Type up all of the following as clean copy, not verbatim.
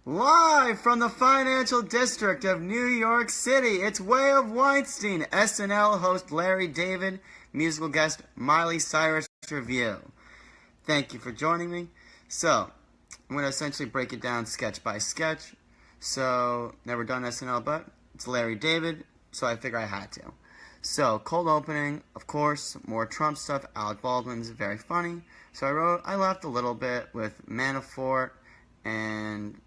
Live from the financial district of New York City, it's Way of Weinstein, SNL host Larry David, musical guest Miley Cyrus review. Thank you for joining me. So, I'm going to essentially break it down sketch by sketch. So, never done SNL, but it's Larry David, so I figure I had to. So, cold opening, of course, more Trump stuff. Alec Baldwin's very funny. So I laughed a little bit with Manafort and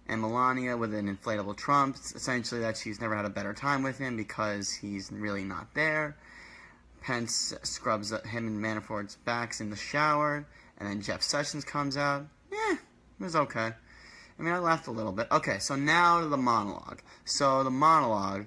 Melania with an inflatable Trump. Essentially that she's never had a better time with him because he's really not there. Pence scrubs him and Manafort's backs in the shower, and then Jeff Sessions comes out. It was okay. I mean, I laughed a little bit. Okay, so now to the monologue. Monologue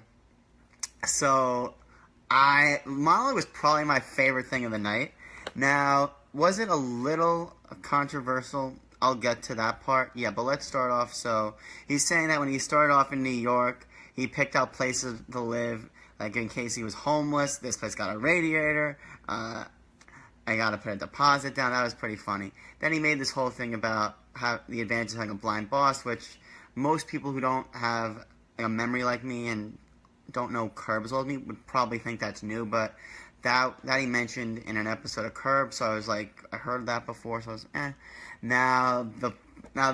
was probably my favorite thing of the night. Now, was it a little controversial? I'll get to that part. Yeah, but let's start off. So, he's saying that when he started off in New York, he picked out places to live, like in case he was homeless. This place got a radiator. I got to put a deposit down. That was pretty funny. Then he made this whole thing about how the advantage of having a blind boss, which most people who don't have a memory like me and don't know Curb as well as me would probably think that's new, but that he mentioned in an episode of Curb, so I was like, I heard that before, so I was, Now the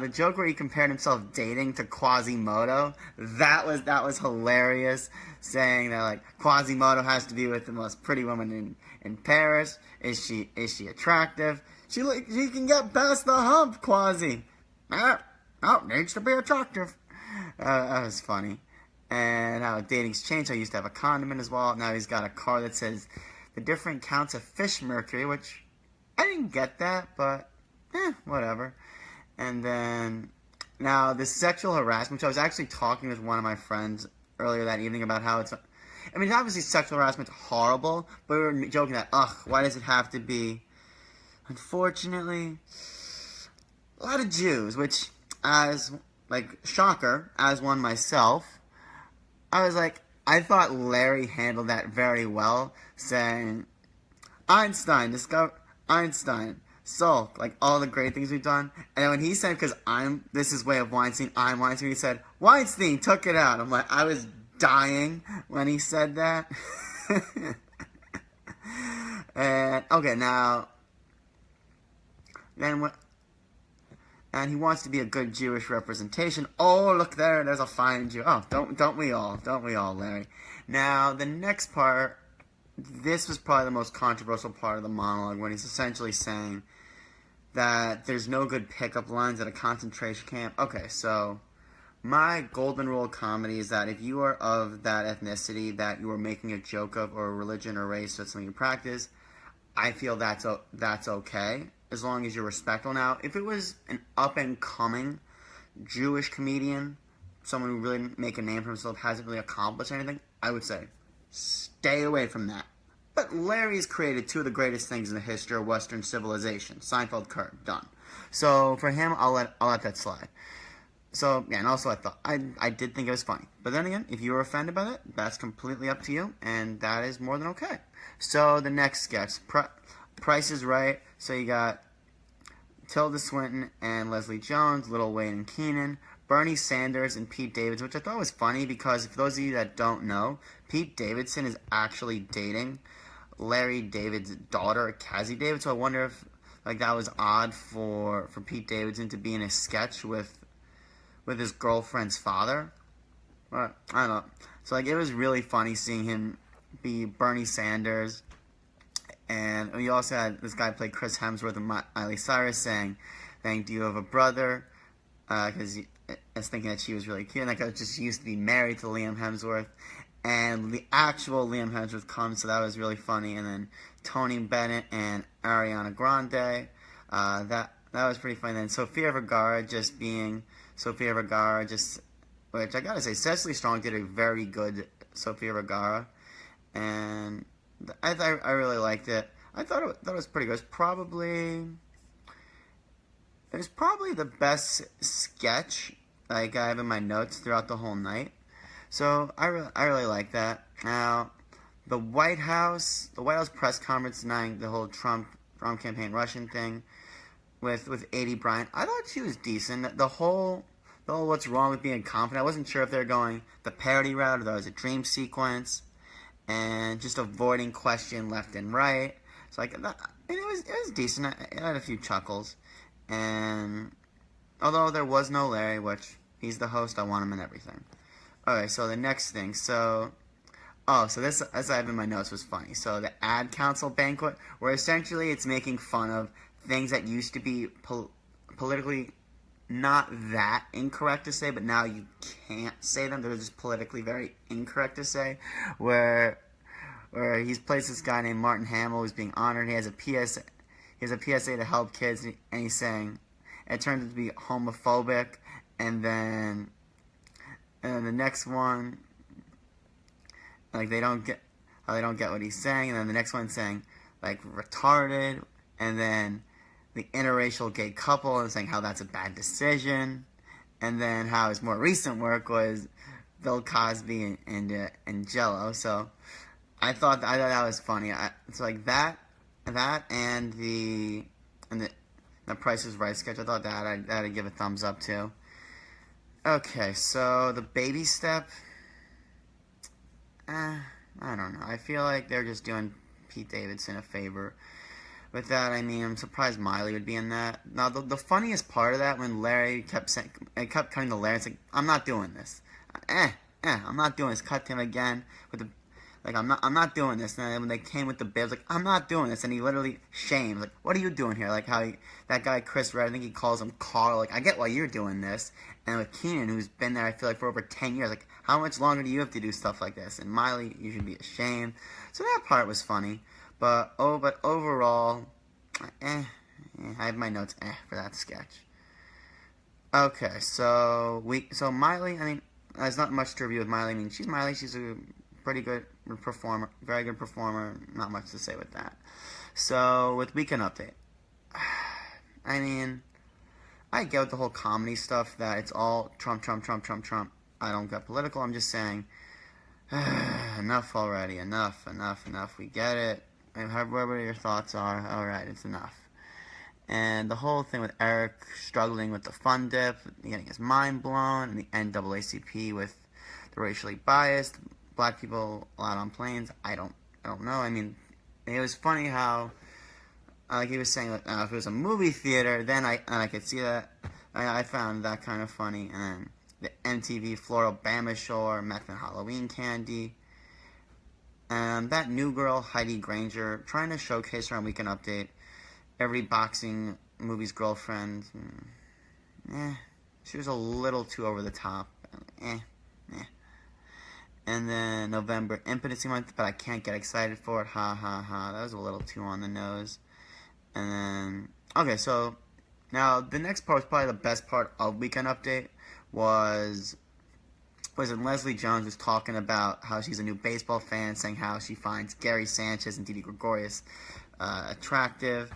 joke where he compared himself dating to Quasimodo, that was hilarious, saying that like Quasimodo has to be with the most pretty woman in Paris. Is she attractive? She can get past the hump, Quasi. Needs to be attractive. That was funny. And how dating's changed. I used to have a condiment as well. Now he's got a car that says the different counts of fish mercury, which I didn't get that, but whatever. And then now the sexual harassment, which I was actually talking with one of my friends earlier that evening about how obviously sexual harassment's horrible, but we were joking that, why does it have to be, unfortunately, a lot of Jews, which, shocker, as one myself, I was like, I thought Larry handled that very well, saying, Einstein, Salk, like all the great things we've done. And then when he said, this is Way of Weinstein, I'm Weinstein, he said, Weinstein took it out. I'm like, I was dying when he said that. And, okay, now, then what? And he wants to be a good Jewish representation. Oh, look there's a fine Jew. Oh, don't we all, Larry? Now, the next part, this was probably the most controversial part of the monologue, when he's essentially saying that there's no good pickup lines at a concentration camp. Okay, so my golden rule of comedy is that if you are of that ethnicity that you are making a joke of, or religion or race, that's something you practice, I feel that's okay, as long as you're respectful. Now, if it was an up-and-coming Jewish comedian, someone who really didn't make a name for himself, hasn't really accomplished anything, I would say, stay away from that. But Larry's created two of the greatest things in the history of Western civilization. Seinfeld, Curb, done. So, for him, I'll let that slide. So, yeah, and also I did think it was funny. But then again, if you were offended by that, that's completely up to you, and that is more than okay. So, the next sketch, Price is Right. So you got Tilda Swinton and Leslie Jones, Lil Wayne and Keenan, Bernie Sanders and Pete Davidson, which I thought was funny because for those of you that don't know, Pete Davidson is actually dating Larry David's daughter, Cassie David. So I wonder if that was odd for Pete Davidson to be in a sketch with his girlfriend's father. But I don't know. So it was really funny seeing him be Bernie Sanders. And we also had this guy play Chris Hemsworth and Miley Cyrus saying, "Thank you, have a brother," because I was thinking that she was really cute. And that guy just used to be married to Liam Hemsworth. And the actual Liam Hemsworth comes, so that was really funny. And then Tony Bennett and Ariana Grande, that was pretty funny. Then Sofia Vergara just being Sofia Vergara, which I gotta say, Cecily Strong did a very good Sofia Vergara, and I really liked it. I thought it was pretty good. It was probably the best sketch I have in my notes throughout the whole night. So I really like that. Now, the White House press conference denying the whole Trump campaign Russian thing with A.D. Bryant. I thought she was decent. The whole oh, what's wrong with being confident? I wasn't sure if they were going the parody route or there was a dream sequence, and just avoiding question left and right. So like, it was decent. I had a few chuckles, and although there was no Larry, which he's the host, I want him in everything. Okay, so the next thing, so this, as I have in my notes, was funny. So the ad council banquet, where essentially it's making fun of things that used to be politically not that incorrect to say, but now you can't say them. They're just politically very incorrect to say. Where he's placed this guy named Martin Hamill who's being honored. He has a PSA to help kids, and he's saying it turns out to be homophobic, and then the next one, like they don't get what he's saying, and then the next one's saying like retarded, and then the interracial gay couple and saying how that's a bad decision, and then how his more recent work was Bill Cosby and Jello. So I thought that was funny. It's like that and the Price is Right sketch. I thought that I'd give a thumbs up to. Okay, so the baby step. I don't know. I feel like they're just doing Pete Davidson a favor. With that, I mean, I'm surprised Miley would be in that. Now, the funniest part of that, when Larry kept cutting to Larry, it's like, I'm not doing this. I'm not doing this. Cut to him again with the, like, I'm not doing this. And then when they came with the bibs, like, I'm not doing this. And he literally shamed, like, what are you doing here? Like how that guy Chris Red, I think he calls him Carl. Like, I get why you're doing this. And with Keenan, who's been there, I feel like for over 10 years, like, how much longer do you have to do stuff like this? And Miley, you should be ashamed. So that part was funny. But overall, I have my notes for that sketch. Okay, so Miley, I mean, there's not much to review with Miley. I mean, she's Miley. She's a pretty good performer, very good performer. Not much to say with that. So with Weekend Update, I mean, I get with the whole comedy stuff that it's all Trump, Trump, Trump, Trump, Trump. I don't get political. I'm just saying, enough already. Enough. We get it. Whatever your thoughts are, alright, it's enough. And the whole thing with Eric struggling with the fun dip, getting his mind blown, and the NAACP with the racially biased, black people allowed on planes, I don't know. I mean, it was funny how, like he was saying, like, if it was a movie theater, then I could see that. I found that kind of funny. And then the MTV Floral Bama Show, meth and Halloween candy. And that new girl, Heidi Granger, trying to showcase her on Weekend Update. Every boxing movie's girlfriend. She was a little too over the top. And then November, Impotency Month, but I can't get excited for it. Ha ha ha. That was a little too on the nose. And then, okay, so now the next part was probably the best part of Weekend Update was when Leslie Jones was talking about how she's a new baseball fan, saying how she finds Gary Sanchez and Didi Gregorius attractive,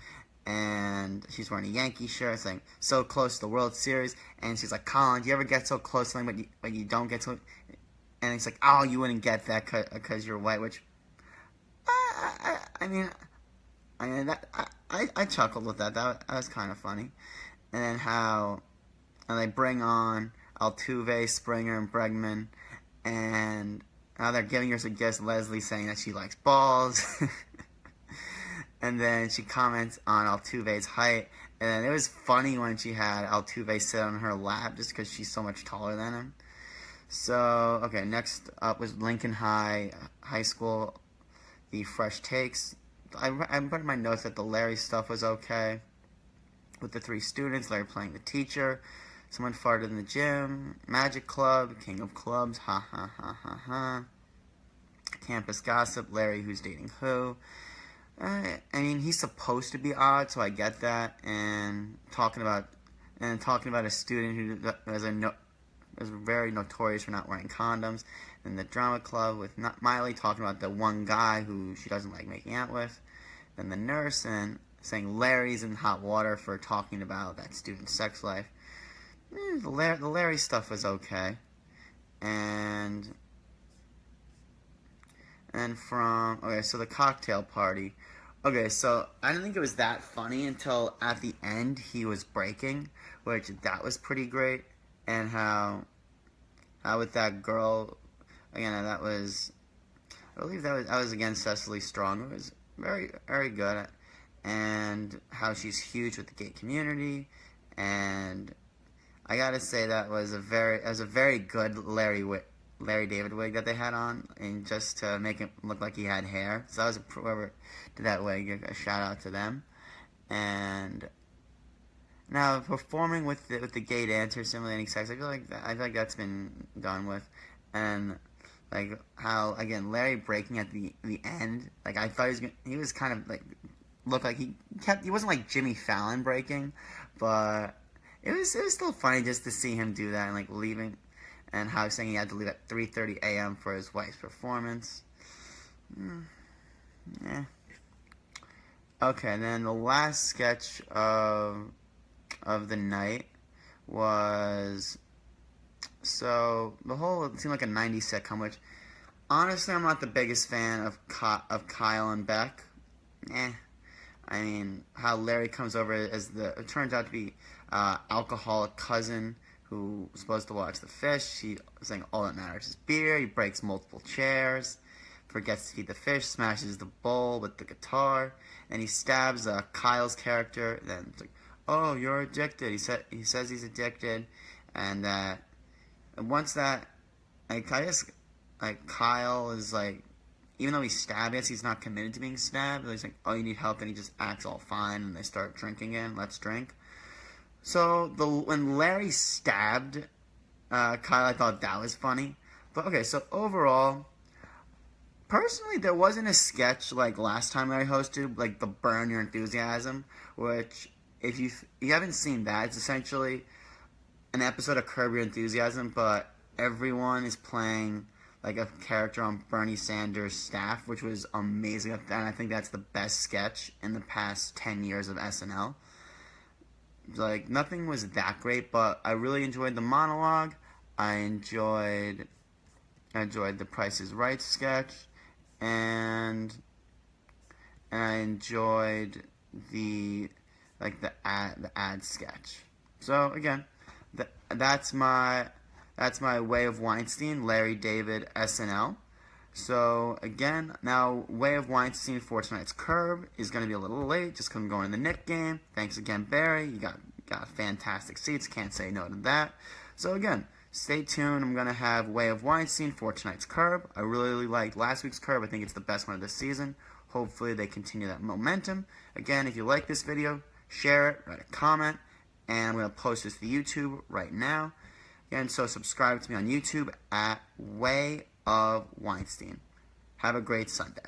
and she's wearing a Yankee shirt, saying so close to the World Series, and she's like, Colin, do you ever get so close to something but you don't get to it? And he's like, oh, you wouldn't get that because you're white, which I chuckled with that. That was kind of funny. And then how they bring on Altuve, Springer, and Bregman, and now they're giving her a gift, Leslie saying that she likes balls. And then she comments on Altuve's height, and then it was funny when she had Altuve sit on her lap just because she's so much taller than him. So, okay, next up was Lincoln High School, the fresh takes. I put in my notes that the Larry stuff was okay. With the three students, Larry playing the teacher. Someone farted in the gym. Magic Club, King of Clubs, ha ha ha ha ha. Campus gossip, Larry who's dating who. I mean, he's supposed to be odd, so I get that. And talking about a student who is very notorious for not wearing condoms. And the drama club with Miley talking about the one guy who she doesn't like making out with. Then the nurse and saying Larry's in hot water for talking about that student's sex life. The Larry stuff was okay. And so the cocktail party. Okay, so I didn't think it was that funny until at the end he was breaking, which that was pretty great. and how with that girl, again, I believe that was against Cecily Strong. It was very, very good, and how she's huge with the gay community, and I gotta say that was a very good Larry David wig that they had on, and just to make him look like he had hair. So that was whoever did that wig, a shout out to them. And now performing with the gay dancer simulating sex, I feel like that's been done with, and like how again Larry breaking at the end, like I thought he was kind of like looked like he wasn't like Jimmy Fallon breaking, but it was still funny just to see him do that and like leaving, and how he's saying he had to leave at 3:30 a.m. for his wife's performance. Yeah. Okay, and then the last sketch of the night was, so it seemed like a 90s sitcom, which honestly I'm not the biggest fan of Kyle and Beck. I mean, how Larry comes over as it turns out to be alcoholic cousin who was supposed to watch the fish. He's saying all that matters is beer. He breaks multiple chairs, forgets to feed the fish, smashes the bowl with the guitar, and he stabs Kyle's character. Then it's like, oh, you're addicted. He says he's addicted, and once that, like, I guess, like, Kyle is like, even though he's stabbed, I guess he's not committed to being stabbed. He's like, oh, you need help, and he just acts all fine, and they start drinking again. Let's drink. So when Larry stabbed Kyle, I thought that was funny. But okay, so overall, personally, there wasn't a sketch like last time Larry hosted, like the Burn Your Enthusiasm, which if you haven't seen that, it's essentially an episode of Curb Your Enthusiasm, but everyone is playing like a character on Bernie Sanders' staff, which was amazing. And I think that's the best sketch in the past 10 years of SNL. Like, nothing was that great, but I really enjoyed the monologue. I enjoyed the Price is Right sketch, and I enjoyed the ad sketch. So again, that's my Way of Weinstein, Larry David, SNL. So again, now Way of Weinstein for tonight's Curb is going to be a little late, just because I'm going to the Knick game. Thanks again, Barry. You got fantastic seats. Can't say no to that. So again, stay tuned. I'm going to have Way of Weinstein for tonight's Curb. I really liked last week's Curb. I think it's the best one of this season. Hopefully they continue that momentum. Again, if you like this video, share it, write a comment, and I'm going to post this to YouTube right now. Again, so subscribe to me on YouTube at Way of Weinstein. Have a great Sunday.